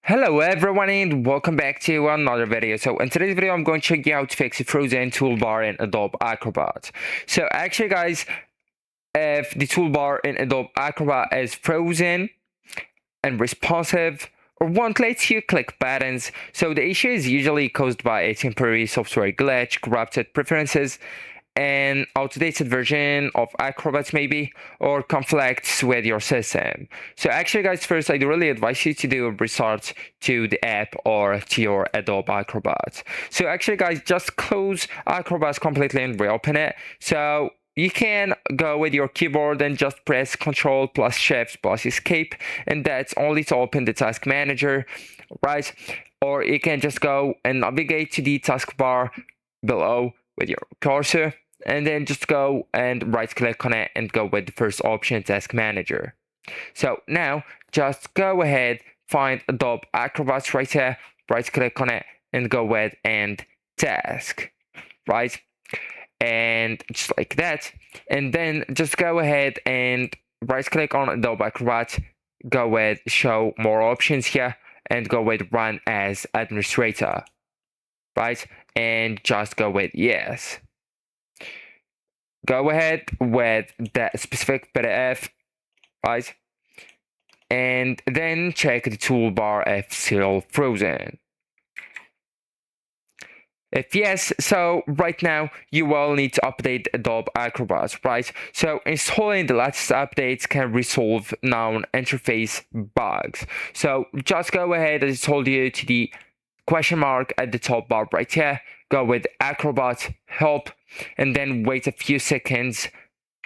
Hello everyone and welcome back to another video. So in today's video I'm going to show you how to fix a frozen toolbar in Adobe Acrobat. So actually guys, if the toolbar in Adobe Acrobat is frozen and responsive or won't let you click buttons, so the issue is usually caused by a temporary software glitch, corrupted preferences, an outdated version of Acrobat maybe, or conflicts with your system. So actually guys, first I'd really advise you to do a restart to the app or to your Adobe Acrobat. So actually guys, just close Acrobat completely and reopen it. So you can go with your keyboard and just press Ctrl plus Shift plus Escape, and that's only to open the task manager, right? Or you can just go and navigate to the taskbar below with your cursor, and then just go and right click on it and go with the first option, task manager. So now just go ahead, find Adobe Acrobat right here, right click on it and go with and task, right? And just like that, and then just go ahead and right click on Adobe Acrobat, go with show more options here and go with run as administrator, right? And just go with yes. Go ahead with that specific PDF, right? And then check the toolbar if still frozen. If yes, so right now you will need to update Adobe Acrobat, right? So installing the latest updates can resolve known interface bugs. So just go ahead, as I told you, to the question mark at the top bar right here, go with Acrobat help, and then wait a few seconds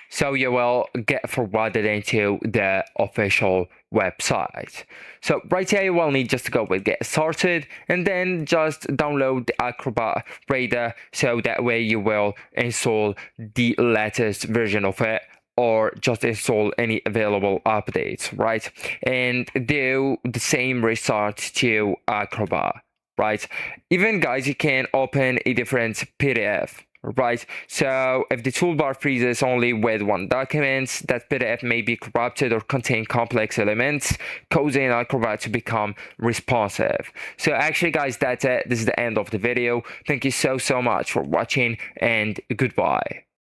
so you will get forwarded into the official website. So right here you will need just to go with get started and then just download the Acrobat Reader, so that way you will install the latest version of it or just install any available updates, right? And do the same restart to Acrobat, right? Even guys, you can open a different PDF, right? So if the toolbar freezes only with one document, that PDF may be corrupted or contain complex elements, causing Acrobat to become responsive. So actually guys, that's it. This is the end of the video. Thank you so much for watching and goodbye.